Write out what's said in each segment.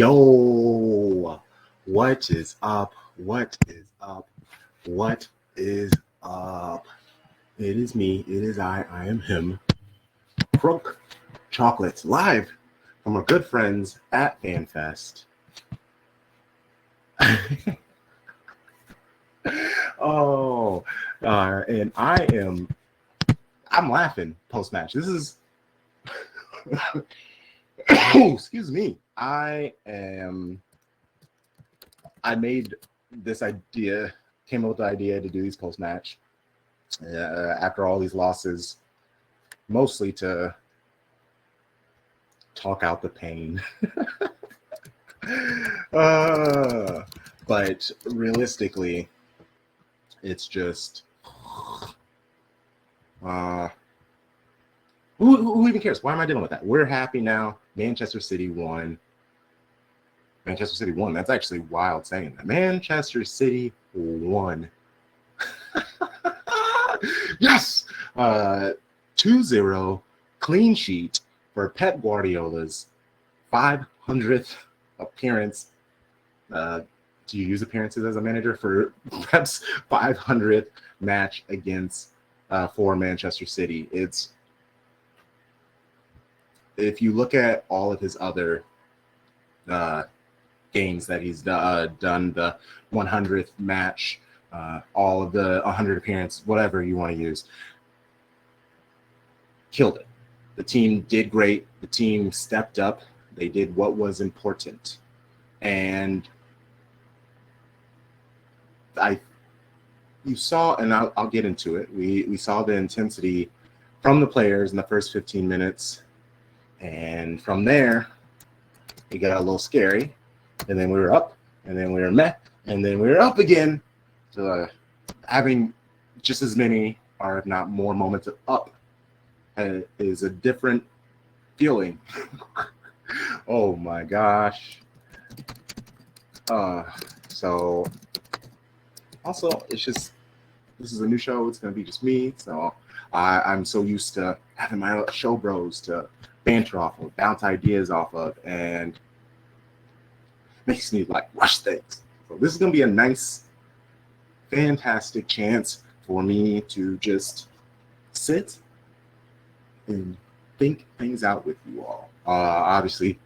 Yo, what is up? What is up? What is up? It is me. It is I am him. Crunk Chocolates live from our good friends at FanFest. And I'm laughing post match. This is, excuse me. I made this idea, came up with the idea to do these post match after all these losses, mostly to talk out the pain. But realistically, it's just who even cares? Why am I dealing with that? We're happy now. Manchester City won. Manchester City won. That's actually wild saying that. Manchester City won. Yes! 2-0 clean sheet for Pep Guardiola's 500th appearance. Do you use appearances as a manager? For Pep's 500th match against for Manchester City. If you look at all of his other games that he's done, the 100th match, all of the 100 appearance, whatever you want to use, killed it. The team did great. The team stepped up. They did what was important. And you saw, and I'll get into it. We saw the intensity from the players in the first 15 minutes. And from there, it got a little scary. And then we were up, and then we were meh, and then we were up again. So having just as many, or if not more, moments of up is a different feeling. Oh my gosh. So also, it's just, this is a new show. It's going to be just me. So I'm so used to having my show bros to banter off of, bounce ideas off of, and makes me like rush things. So this is going to be a nice, fantastic chance for me to just sit and think things out with you all. Obviously,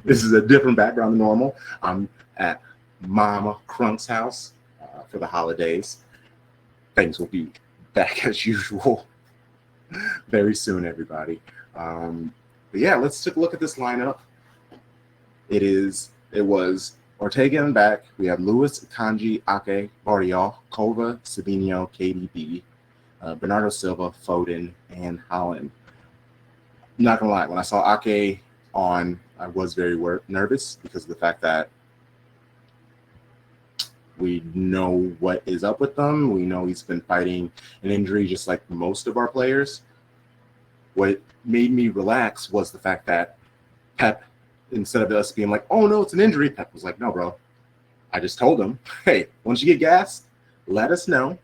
this is a different background than normal. I'm at Mama Crunk's house for the holidays. Things will be back as usual very soon, everybody. But yeah, let's take a look at this lineup. It was Ortega in back. We have Lewis, Kanji, Ake, Bardiol, Kova, Sabinho, KDB, Bernardo Silva, Foden, and Holland. I'm not gonna lie, when I saw Ake on, I was very nervous because of the fact that we know what is up with them. We know he's been fighting an injury just like most of our players. What made me relax was the fact that Pep, instead of us being like, oh no, it's an injury, Pep was like, no, bro. I just told him, hey, once you get gassed, let us know.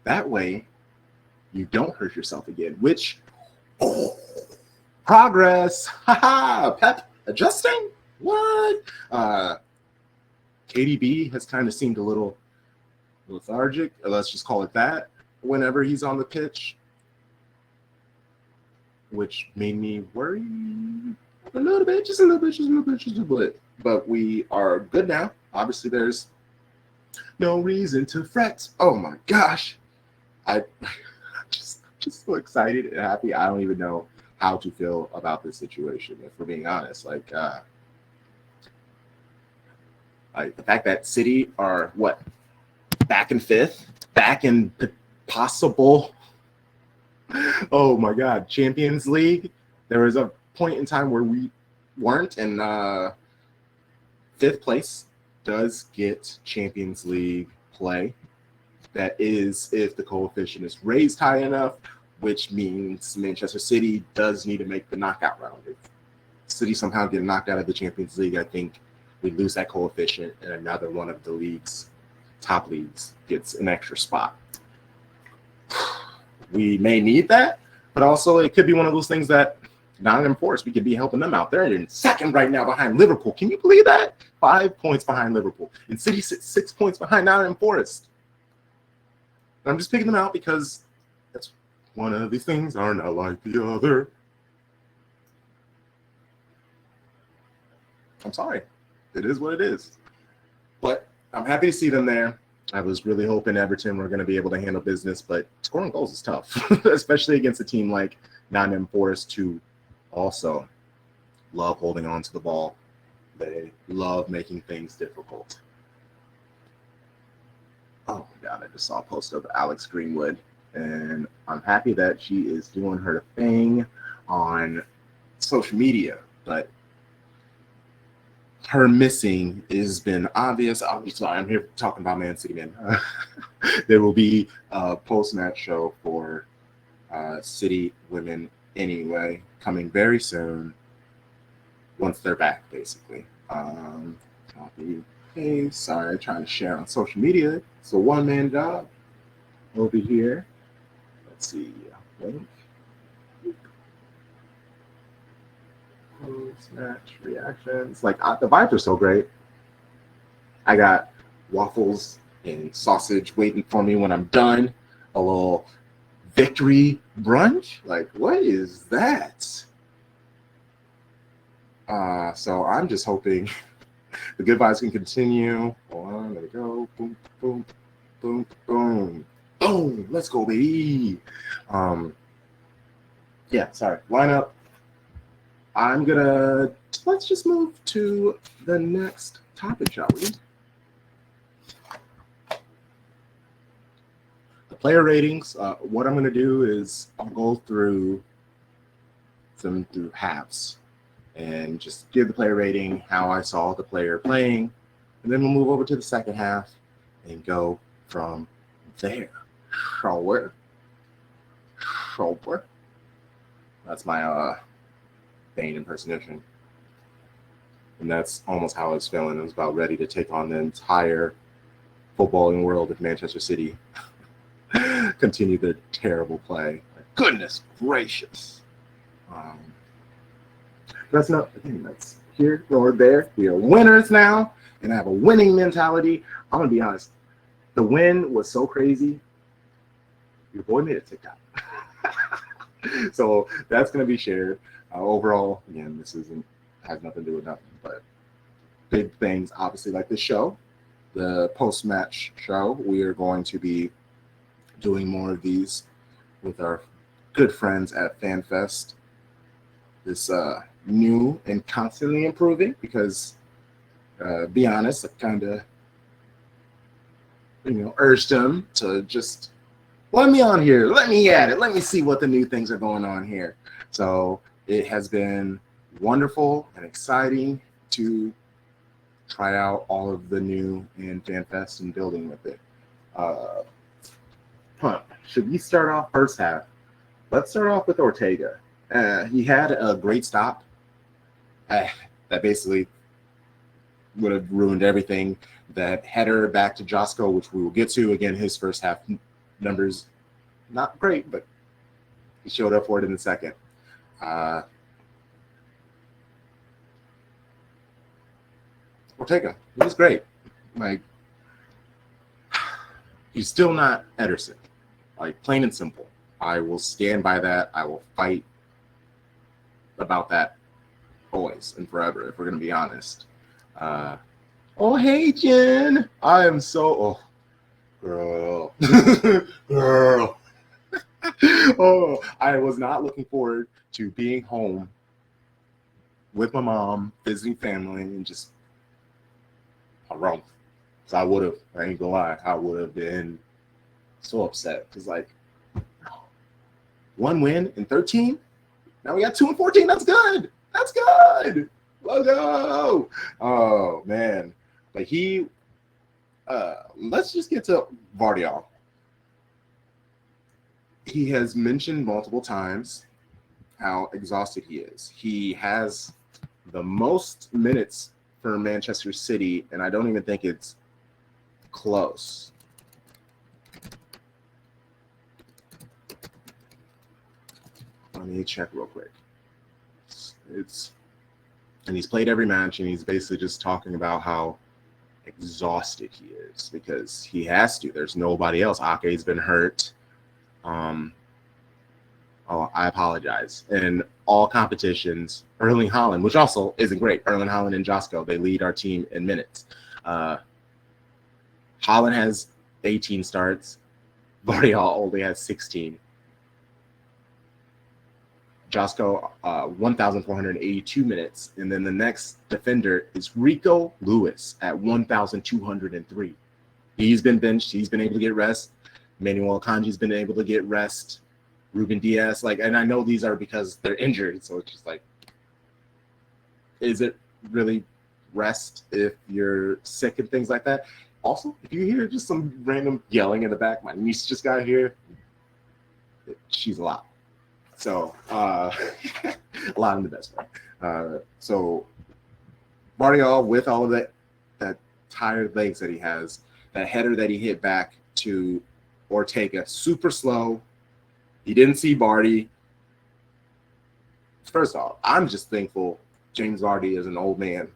That way you don't hurt yourself again, which, progress. Pep adjusting? What? KDB has kind of seemed a little lethargic, let's just call it that, whenever he's on the pitch, which made me worry a little bit, just a little bit. But we are good now. Obviously, there's no reason to fret. Oh my gosh. I just so excited and happy. I don't even know how to feel about this situation, if we're being honest. Like the fact that City are back in fifth, back in possible, oh my God, Champions League. There was a point in time where we weren't, and fifth place does get Champions League play. That is if the coefficient is raised high enough, which means Manchester City does need to make the knockout round. If City somehow get knocked out of the Champions League, I think we lose that coefficient, and another one of the league's top leagues gets an extra spot. We may need that, but also it could be one of those things that Nottingham Forest, we could be helping them out. They're in second right now behind Liverpool. Can you believe that? 5 points behind Liverpool. And City sits 6 points behind Nottingham Forest. And I'm just picking them out because that's one of these things are not like the other. I'm sorry. It is what it is. But I'm happy to see them there. I was really hoping Everton were going to be able to handle business, but scoring goals is tough, especially against a team like Nottingham Forest, who also love holding on to the ball. They love making things difficult. Oh my God, I just saw a post of Alex Greenwood, and I'm happy that she is doing her thing on social media, but her missing has been obvious. I'm here talking about Man City, man. There will be a post-match show for City women anyway, coming very soon once they're back, basically. Copy. Hey, sorry, trying to share on social media. It's a one-man job over here. Let's see. Link. Post-match reactions. Like, the vibes are so great. I got waffles and sausage waiting for me when I'm done. A little victory brunch. Like, what is that? So I'm just hoping the good vibes can continue. Hold on, there we go. Boom, boom, boom, boom, boom. Let's go, baby. Yeah, sorry. Lineup. Let's just move to the next topic, shall we? The player ratings. What I'm going to do is I'll go through them through halves and just give the player rating, how I saw the player playing, and then we'll move over to the second half and go from there. Shall we? That's my Bane impersonation. And that's almost how I was feeling. I was about ready to take on the entire footballing world if Manchester City continue their terrible play. Goodness gracious. That's here nor there. We are winners now, and I have a winning mentality. I'm going to be honest. The win was so crazy. Your boy made a TikTok. So that's going to be shared. Overall, again, this has nothing to do with nothing, but big things, obviously, like this show, the post-match show. We are going to be doing more of these with our good friends at FanFest. This new and constantly improving because, be honest, I kind of, urged them to just let me on here, let me at it, let me see what the new things are going on here. So it has been wonderful and exciting to try out all of the new in FanFest and building with it. Should we start off first half? Let's start off with Ortega. He had a great stop that basically would have ruined everything. That header back to Josko, which we will get to. Again, his first half numbers, not great, but he showed up for it in the second. Ortega, he was great. Like, he's still not Ederson. Like, plain and simple. I will stand by that. I will fight about that always and forever, if we're going to be honest. Oh, hey, Jen. I am so... Oh, girl. Girl. Oh, I was not looking forward to being home with my mom, visiting family, and just... I'm wrong. So I would have, I ain't gonna lie, I would have been so upset. Because, like, one win in 13? Now we got 2 and 14. That's good. That's good. Let's go. Oh, man. But let's just get to Vardiol. He has mentioned multiple times how exhausted he is. He has the most minutes for Manchester City, and I don't even think it's close. Let me check real quick. And he's played every match, and he's basically just talking about how exhausted he is because he has to. There's nobody else. Ake's been hurt. I apologize. In all competitions, Erling Haaland, which also isn't great. Erling Haaland and Josko, they lead our team in minutes. Haaland has 18 starts. Vardial only has 16. Josko, 1,482 minutes. And then the next defender is Rico Lewis at 1,203. He's been benched. He's been able to get rest. Manuel Akanji's been able to get rest. Ruben Diaz, and I know these are because they're injured. So it's just is it really rest if you're sick and things like that? Also, if you hear just some random yelling in the back, my niece just got here. She's a lot. So, a lot in the best way. So, Vardial, with all of that tired legs that he has, that header that he hit back to Ortega, super slow. He didn't see Vardy. First off, I'm just thankful James Vardy is an old man,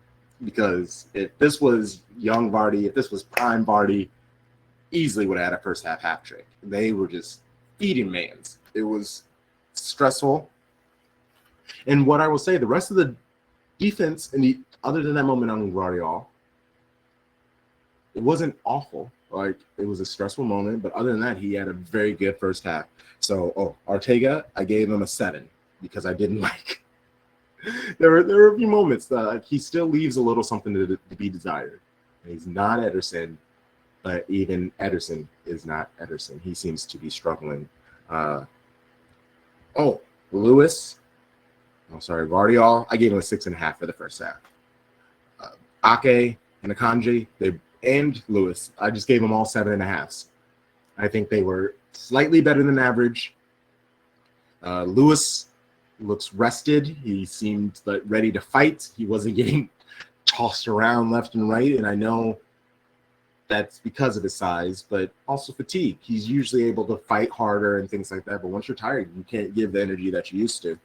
because if this was young Vardy, if this was prime Vardy, easily would have had a first half trick. They were just feeding mans. It was stressful. And what I will say, the rest of the defense, other than that moment on Vardy, it wasn't awful. It was a stressful moment, but other than that, he had a very good first half. So, Ortega, I gave him a 7 because I didn't like. There were a few moments that he still leaves a little something to be desired. And he's not Ederson, but even Ederson is not Ederson. He seems to be struggling. Lewis. Vardial. I gave him a 6.5 for the first half. Ake and Akanji, and Lewis, I just gave them all 7.5s. I think they were slightly better than average. Lewis looks rested. He seemed ready to fight. He wasn't getting tossed around left and right, and I know that's because of his size, but also fatigue. He's usually able to fight harder and things like that, but once you're tired, you can't give the energy that you used to.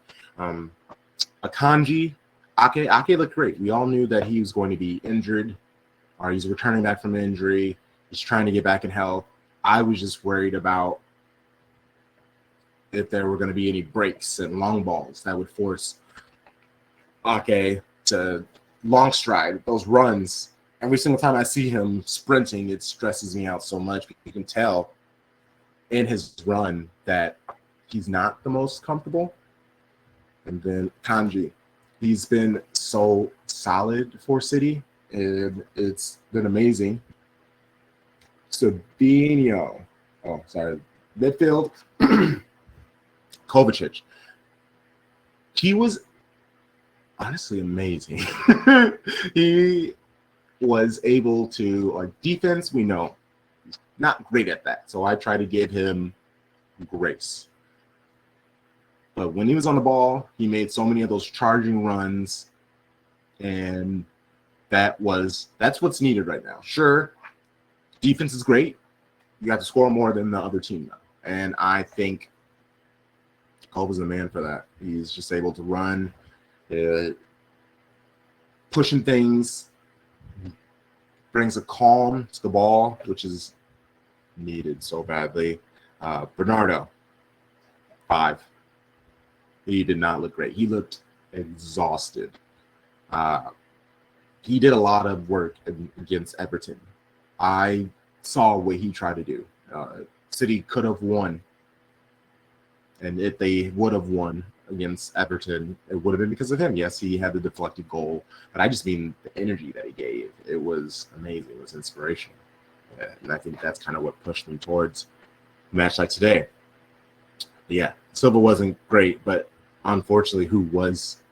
Akanji, Ake looked great. We all knew that he was going to be injured, or he's returning back from an injury. He's trying to get back in health. I was just worried about if there were going to be any breaks and long balls that would force Ake to long stride, those runs. Every single time I see him sprinting, it stresses me out so much. You can tell in his run that he's not the most comfortable. And then Kanji, he's been so solid for City, and it's been amazing. Sabinho, midfield, Kovacic. He was honestly amazing. He was able to, defense, we know, he's not great at that. So I try to give him grace. But when he was on the ball, he made so many of those charging runs, and that's what's needed right now. Sure, defense is great. You have to score more than the other team now. And I think Cole is the man for that. He's just able to run, pushing things, brings a calm to the ball, which is needed so badly. Bernardo, 5. He did not look great. He looked exhausted. He did a lot of work against Everton. I saw what he tried to do. City could have won. And if they would have won against Everton, it would have been because of him. Yes, he had the deflected goal, but I just mean the energy that he gave. It was amazing. It was inspirational. And I think that's kind of what pushed me towards a match like today. But yeah, Silva wasn't great, but unfortunately, who was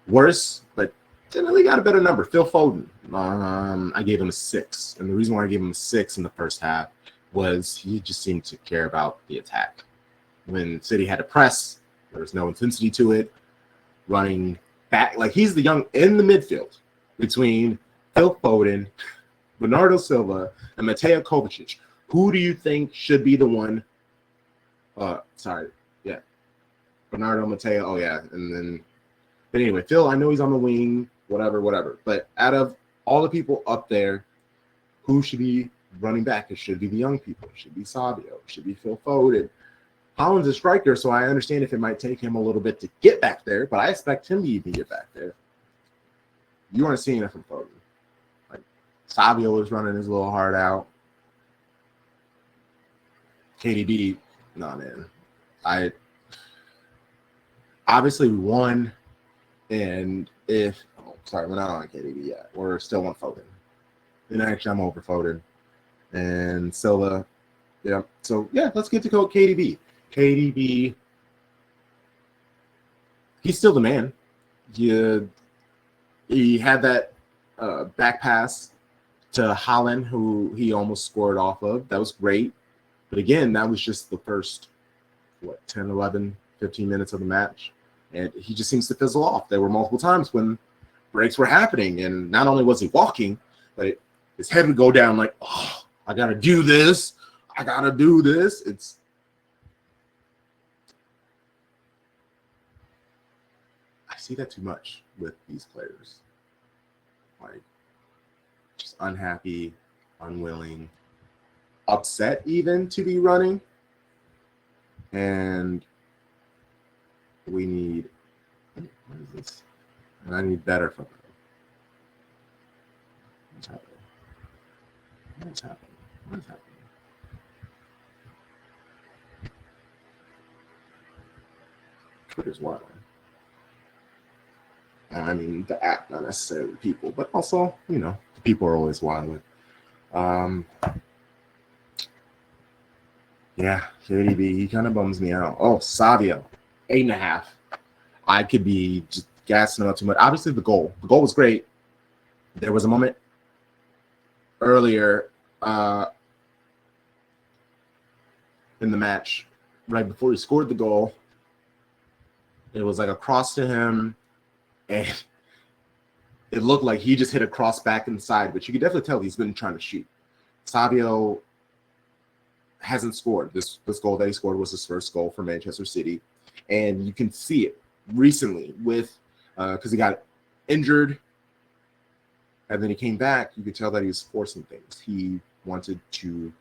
worse, but didn't really got a better number? Phil Foden. I gave him a 6. And the reason why I gave him a 6 in the first half was he just seemed to care about the attack. When City had to press, there was no intensity to it. Running back, he's the young in the midfield between Phil Foden, Bernardo Silva, and Mateo Kovacic. Who do you think should be the one? Bernardo, Mateo. Oh yeah, and then But anyway, Phil, I know he's on the wing, whatever. But out of all the people up there, who should be running back? It should be the young people. It should be Savio. It should be Phil Foden. Holland's a striker, so I understand if it might take him a little bit to get back there, but I expect him to even get back there. You aren't seeing it from Foden. Like, Savio is running his little heart out. KDB, no, man. Obviously we won, and we're not on KDB yet. We're still on Foden. And actually, I'm over Foden. And Silva, yeah. So, yeah, let's get to KDB. KDB, he's still the man. He had that back pass to Haaland, who he almost scored off of. That was great. But again, that was just the first, 10, 11, 15 minutes of the match. And he just seems to fizzle off. There were multiple times when breaks were happening. And not only was he walking, but his head would go down like, oh, I got to do this. I got to do this. I see that too much with these players. Like, just unhappy, unwilling, upset even to be running. And we need, what is this? And I need better from them. What's happening? What's happening? What's happening? Twitter's wild. I mean, the app, not necessarily people, but also, the people are always wild. Yeah, KDB, he kind of bums me out. Oh, Savio, 8.5. I could be just gassing out too much. Obviously, the goal was great. There was a moment earlier in the match, right before he scored the goal. It was like a cross to him, and it looked like he just hit a cross back inside, but you could definitely tell he's been trying to shoot. Savio hasn't scored. This goal that he scored was his first goal for Manchester City, and you can see it recently with because he got injured, and then he came back. You could tell that he was forcing things. He wanted to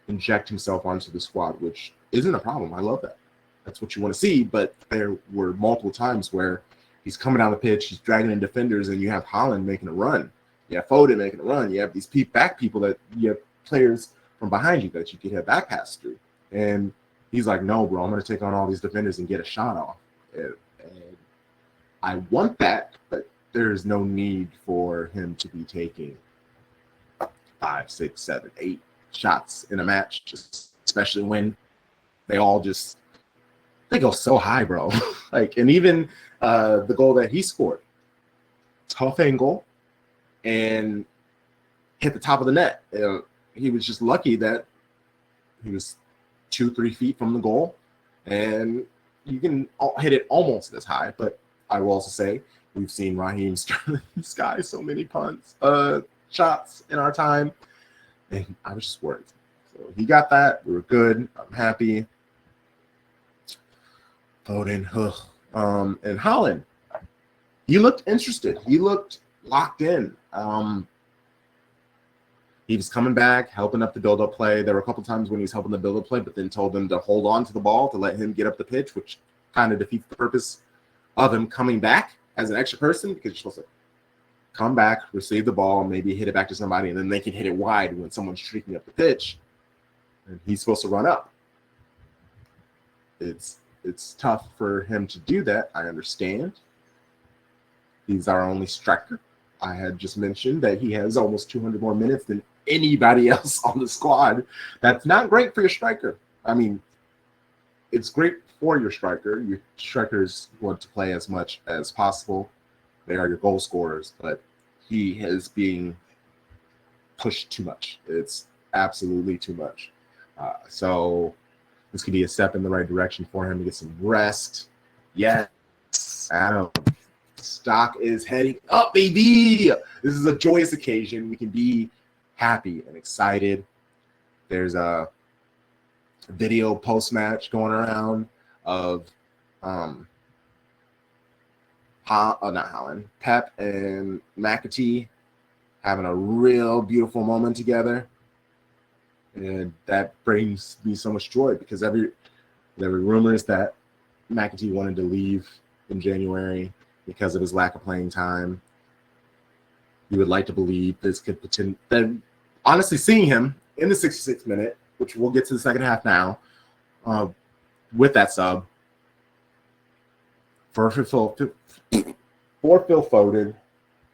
inject himself onto the squad, which isn't a problem. I love that. That's what you want to see, but there were multiple times where he's coming down the pitch, he's dragging in defenders, and you have Haaland making a run. You have Foden making a run. You have these back people that you have players from behind you that you could have back pass through. And he's like, no, bro, I'm going to take on all these defenders and get a shot off. And I want that, but there's no need for him to be taking 5, 6, 7, 8 shots in a match, just especially when they go so high, bro. And even the goal that he scored, tough angle, and hit the top of the net. He was just lucky that he was 2-3 feet from the goal, and you can hit it almost as high. But I will also say we've seen Raheem Sterling sky so many shots in our time, and I was just worried. So he got that. We were good. I'm happy. Foden, and Haaland, he looked interested. He looked locked in. He was coming back, helping up the build-up play. There were a couple times when he was helping the build-up play, but then told them to hold on to the ball to let him get up the pitch, which kind of defeats the purpose of him coming back as an extra person, because you're supposed to come back, receive the ball, maybe hit it back to somebody, and then they can hit it wide when someone's streaking up the pitch. And he's supposed to run up. It's tough for him to do that. I understand. He's our only striker. I had just mentioned that he has almost 200 more minutes than anybody else on the squad. That's not great for your striker. I mean, it's great for your striker. Your strikers want to play as much as possible. They are your goal scorers, but he is being pushed too much. It's absolutely too much. So this could be a step in the right direction for him to get some rest. Yes, Adam. Stock is heading up, baby. This is a joyous occasion. We can be happy and excited. There's a video post-match going around of not Holland, Pep and McAtee having a real beautiful moment together. And that brings me so much joy because there were rumors that McAtee wanted to leave in January because of his lack of playing time. You would like to believe this could potentially, then honestly seeing him in the 66th minute, which we'll get to the second half now, with that sub for Phil Foden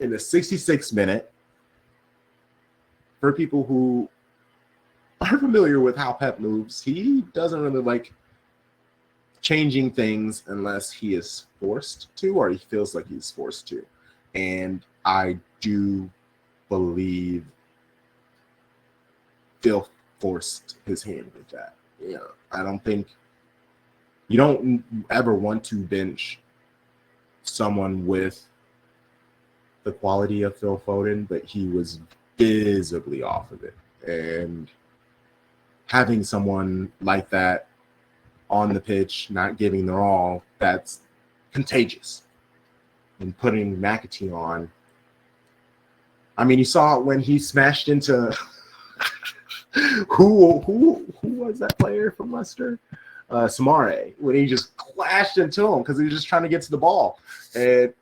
in the 66th minute. For people who are familiar with how Pep moves, he doesn't really like changing things unless he is forced to or he feels like he's forced to. And I do believe Phil forced his hand with that. Yeah, I don't think you don't ever want to bench someone with the quality of Phil Foden, but he was visibly off of it. And having someone like that on the pitch, not giving their all, that's contagious. And putting McAtee on, I mean, you saw it when he smashed into who was that player from Leicester? Samare, when he just clashed into him because he was just trying to get to the ball. And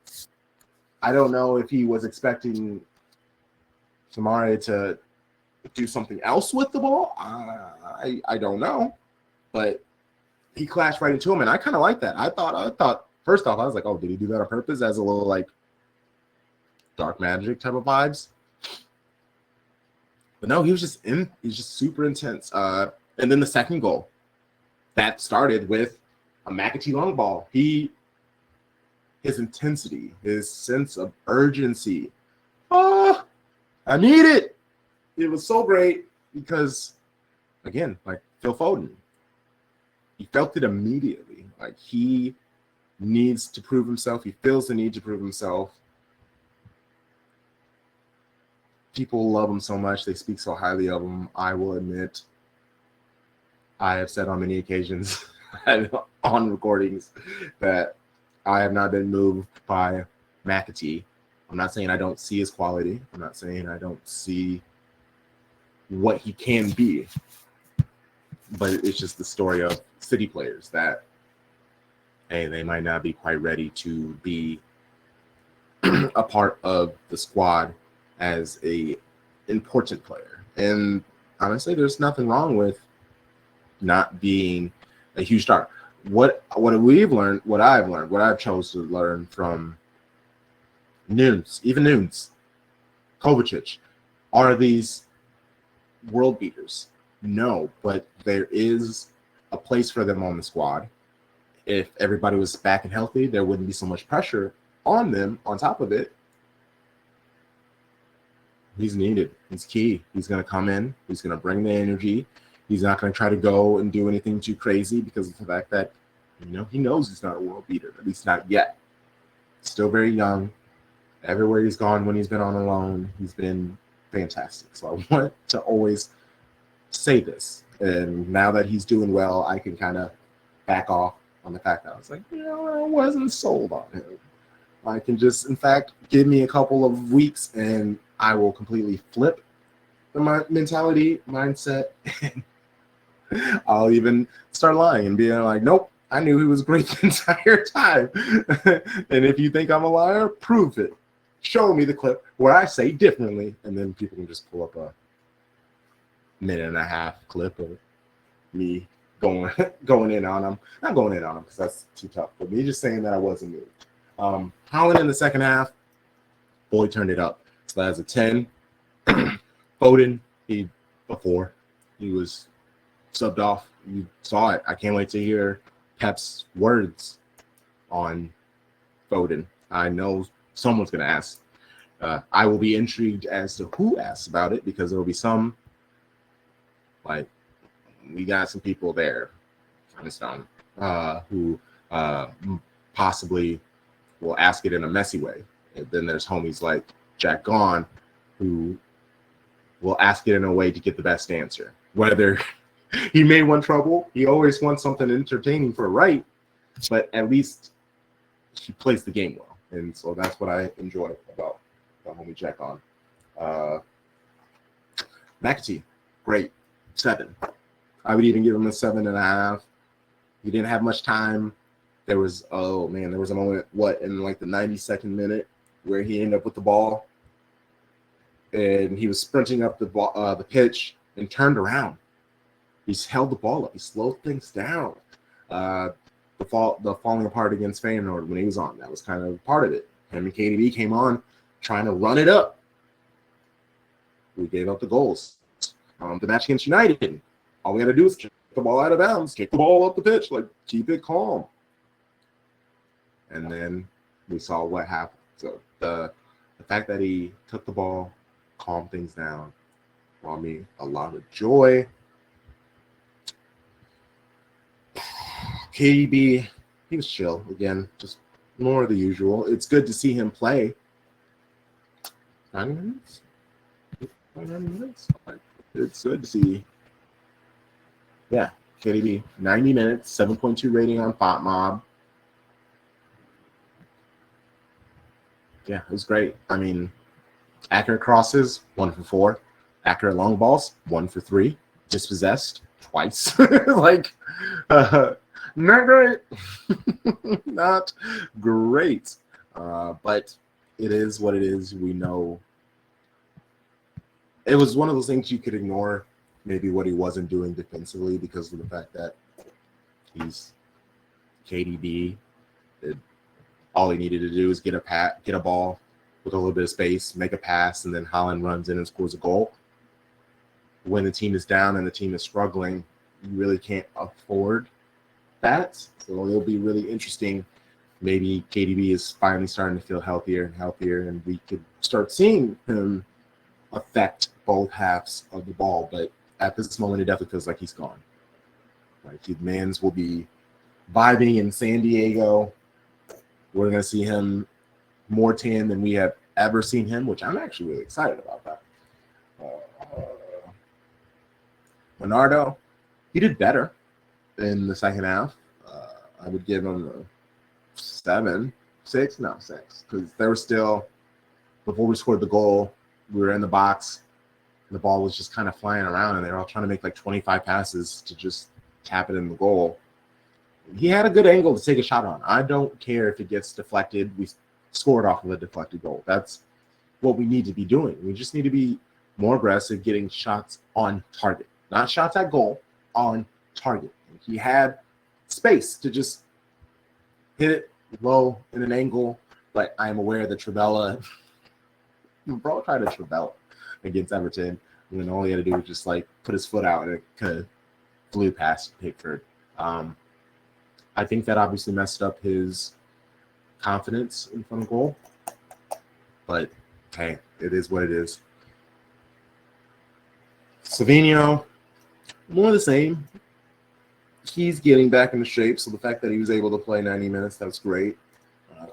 I don't know if he was expecting Samare to do something else with the ball. I don't know, but he clashed right into him, and I kind of like that. I thought first off, I was like, oh, did he do that on purpose? As a little like dark magic type of vibes. But no, he's just super intense. And then the second goal that started with a McAtee long ball. His intensity, his sense of urgency. Oh, I need it. It was so great because, again, like Phil Foden, he felt it immediately. Like he needs to prove himself. He feels the need to prove himself. People love him so much. They speak so highly of him. I will admit, I have said on many occasions on recordings that I have not been moved by McAtee. I'm not saying I don't see his quality. I'm not saying I don't see what he can be. But it's just the story of City players that, hey, they might not be quite ready to be a part of the squad as a important player. And honestly, there's nothing wrong with not being a huge star. What we've learned, what I've chose to learn from Nunes, Kovacic, are these world beaters? No, but there is a place for them on the squad. If everybody was back and healthy, there wouldn't be so much pressure on them. On top of it, he's needed. He's key. He's going to come in. He's going to bring the energy. He's not going to try to go and do anything too crazy because of the fact that, he knows he's not a world beater, at least not yet. Still very young. Everywhere he's gone when he's been on a loan, he's been fantastic. So I want to always say this. And now that he's doing well, I can kind of back off on the fact that I was like, I wasn't sold on him. I can just, in fact, give me a couple of weeks and I will completely flip the mindset. I'll even start lying and being like, nope, I knew he was great the entire time. And if you think I'm a liar, prove it. Show me the clip where I say differently. And then people can just pull up a minute and a half clip of me going in on him. Not going in on him because that's too tough. But me just saying that I wasn't moved. Holland in the second half, boy turned it up. So that's a 10. Foden, before he was subbed off. You saw it. I can't wait to hear Pep's words on Foden. I know someone's going to ask. I will be intrigued as to who asks about it because there will be some, like, we got some people there, who possibly will ask it in a messy way. And then there's homies like Jack Gone who will ask it in a way to get the best answer. Whether he may want trouble, he always wants something entertaining for right, but at least he plays the game well. And so that's what I enjoy about the homie check on. McAtee, great. 7. I would even give him a 7.5. He didn't have much time. There was there was a moment, in like the 92nd minute where he ended up with the ball and he was sprinting up the pitch and turned around. He's held the ball up. He slowed things down. The falling apart against Feyenoord when he was on, that was kind of part of it. Him and KDB came on trying to run it up. We gave up the goals. The match against United, all we had to do is kick the ball out of bounds, kick the ball up the pitch, like keep it calm. And then we saw what happened. So the fact that he took the ball, calmed things down, brought me a lot of joy. KDB, he was chill again, just more of the usual. It's good to see him play. 90 minutes? 90 minutes? It's good to see. Yeah, KDB, 90 minutes, 7.2 rating on FOTMob. Yeah, it was great. I mean, accurate crosses, 1 for 4. Accurate long balls, 1 for 3. Dispossessed, twice. Not great. Not great. But it is what it is. We know it was one of those things you could ignore, maybe what he wasn't doing defensively because of the fact that he's KDB. All he needed to do is get a ball with a little bit of space, make a pass, and then Haaland runs in and scores a goal. When the team is down and the team is struggling, you really can't afford that. So it'll be really interesting. Maybe KDB is finally starting to feel healthier and healthier, and we could start seeing him affect both halves of the ball. But at this moment, it definitely feels like he's gone. Like his mans will be vibing in San Diego. We're going to see him more tan than we have ever seen him, which I'm actually really excited about that. Bernardo, he did better in the second half. I would give him a 6, because there was still, before we scored the goal, we were in the box, and the ball was just kind of flying around, and they were all trying to make like 25 passes to just tap it in the goal. He had a good angle to take a shot on. I don't care if it gets deflected. We scored off of a deflected goal. That's what we need to be doing. We just need to be more aggressive, getting shots on target. Not shots at goal, on target. He had space to just hit it low in an angle, but I'm aware that Trivella, bro tried to Trivella against Everton, and then all he had to do was just like put his foot out and it kind of flew past Pickford. I think that obviously messed up his confidence in front of goal, but hey, it is what it is. Savinho, more of the same. He's getting back into shape, so the fact that he was able to play 90 minutes, that's great.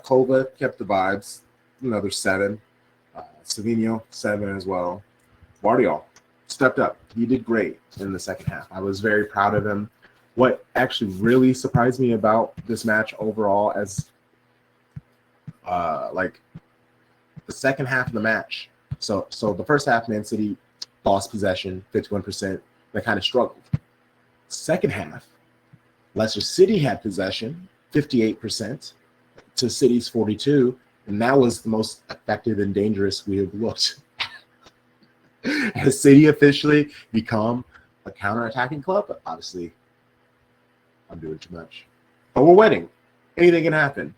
Kova kept the vibes, another 7. Savinho, 7 as well. Guardiola stepped up. He did great in the second half. I was very proud of him. What actually really surprised me about this match overall, as like the second half of the match. So the first half, Man City lost possession, 51%. They kind of struggled. Second half, Leicester City had possession, 58% to City's 42%, and that was the most effective and dangerous we have looked. Has City officially become a counter-attacking club? But obviously, I'm doing too much. But we're winning. Anything can happen.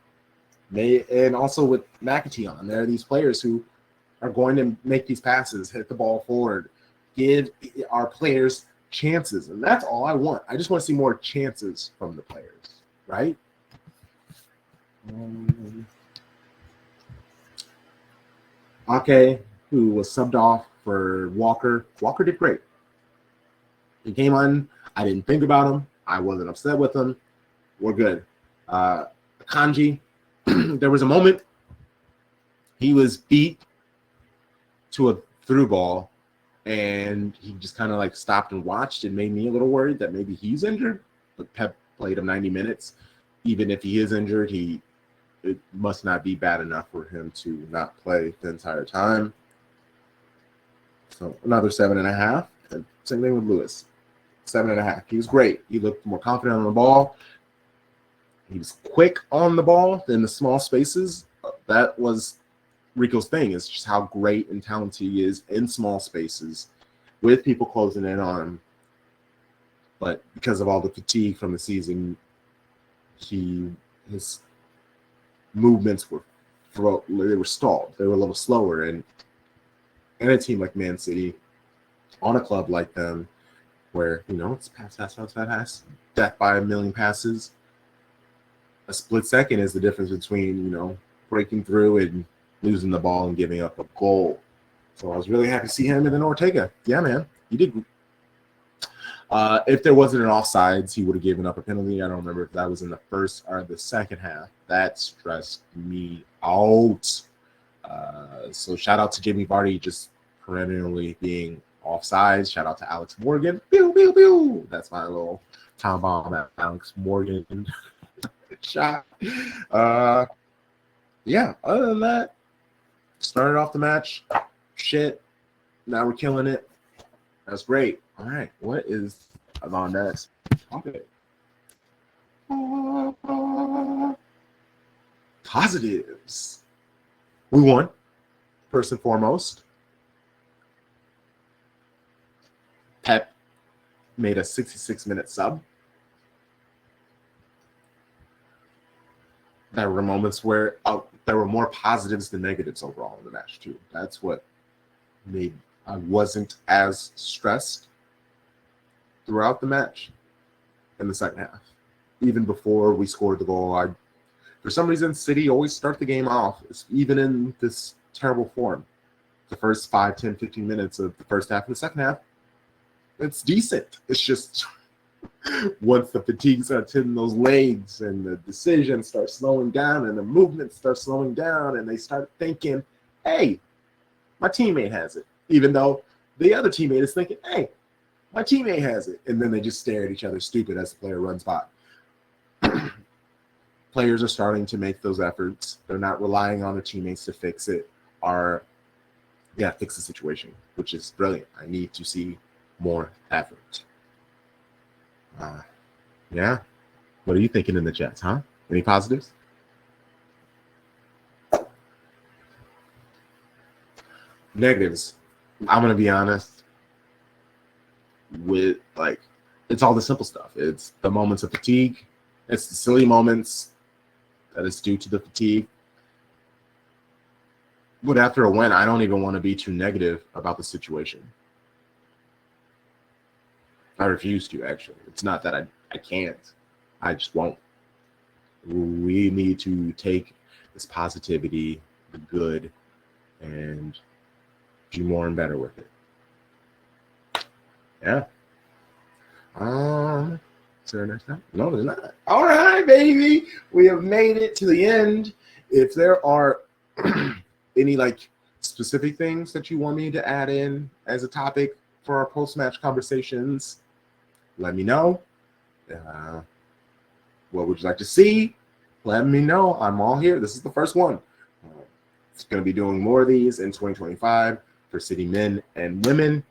And also with McAtee on, there are these players who are going to make these passes, hit the ball forward, give our players chances. And that's all I want. I just want to see more chances from the players, right? Ake, who was subbed off for Walker. Walker did great. He came on. I didn't think about him. I wasn't upset with him. We're good. Kanji, there was a moment he was beat to a through ball, and he just kind of like stopped and watched. It made me a little worried that maybe he's injured. But Pep played him 90 minutes. Even if he is injured, he it must not be bad enough for him to not play the entire time. So another 7.5. And same thing with Lewis. 7.5. He was great. He looked more confident on the ball. He was quick on the ball in the small spaces. That was Rico's thing, is just how great and talented he is in small spaces with people closing in on him. But because of all the fatigue from the season, his movements were stalled. They were a little slower. And a team like Man City, on a club like them, where, it's pass, death by a million passes, a split second is the difference between, breaking through and losing the ball and giving up a goal. So I was really happy to see him. And then Ortega. Yeah, man. He did. If there wasn't an offsides, he would have given up a penalty. I don't remember if that was in the first or the second half. That stressed me out. So shout out to Jimmy Vardy just perennially being offsides. Shout out to Alex Morgan. Pew, pew, pew. That's my little time bomb at Alex Morgan shot. Yeah, other than that, started off the match. Shit. Now we're killing it. That's great. All right. What is on next? Okay. Positives. We won, first and foremost. Pep made a 66-minute sub. There were moments where there were more positives than negatives overall in the match, too. That's what made I wasn't as stressed throughout the match in the second half. Even before we scored the goal, for some reason, City always start the game off, even in this terrible form. The first 5, 10, 15 minutes of the first half and the second half, it's decent. It's just once the fatigue starts hitting those legs and the decisions start slowing down and the movement starts slowing down and they start thinking, hey, my teammate has it. Even though the other teammate is thinking, hey, my teammate has it. And then they just stare at each other stupid as the player runs by. Players are starting to make those efforts. They're not relying on their teammates to fix it fix the situation, which is brilliant. I need to see more effort. Yeah. What are you thinking in the chats, huh? Any positives? Negatives. I'm going to be honest with, it's all the simple stuff. It's the moments of fatigue. It's the silly moments that is due to the fatigue. But after a win, I don't even want to be too negative about the situation. I refuse to, actually. It's not that I can't. I just won't. We need to take this positivity, the good, and do more and better with it. Yeah. Is there a next time? No, there's not. All right, baby. We have made it to the end. If there are any specific things that you want me to add in as a topic for our post-match conversations, let me know. What would you like to see? Let me know. I'm all here. This is the first one. It's going to be doing more of these in 2025 for City men and women.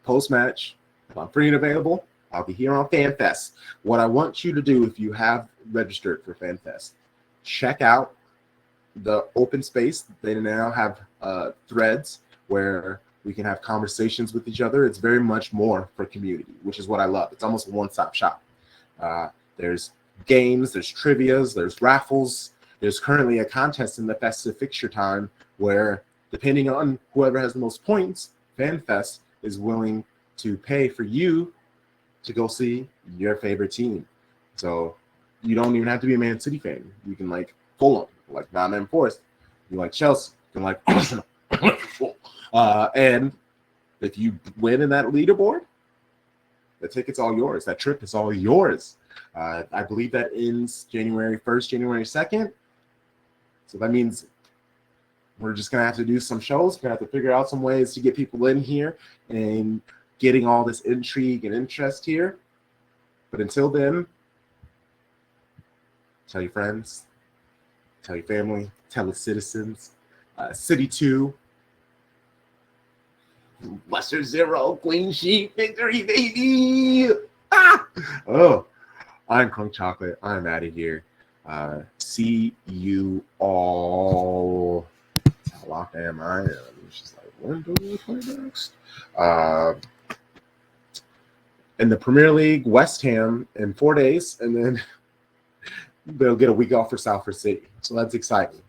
Post-match, if I'm free and available, I'll be here on FanFest. What I want you to do, if you have registered for FanFest, check out the open space. They now have threads where we can have conversations with each other. It's very much more for community, which is what I love. It's almost a one-stop shop. There's games, there's trivias, there's raffles. There's currently a contest in the festive fixture time where, depending on whoever has the most points, FanFest is willing to pay for you to go see your favorite team. So you don't even have to be a Man City fan. You can like Fulham, like Nottingham Forest. You like Chelsea, you can like Arsenal. And if you win in that leaderboard, the ticket's all yours. That trip is all yours. I believe that ends January 1st, January 2nd. So that means we're just going to have to do some shows. We're going to have to figure out some ways to get people in here and getting all this intrigue and interest here. But until then, tell your friends, Tell your family, tell the citizens. City 2, Leicester 0, clean sheet, victory, baby! Ah! Oh, I'm Crunk Chocolate. I'm out of here. See you all. How locked am I? It's just like, when do we play next? In the Premier League, West Ham in 4 days, and then they'll get a week off for Salford City. So that's exciting.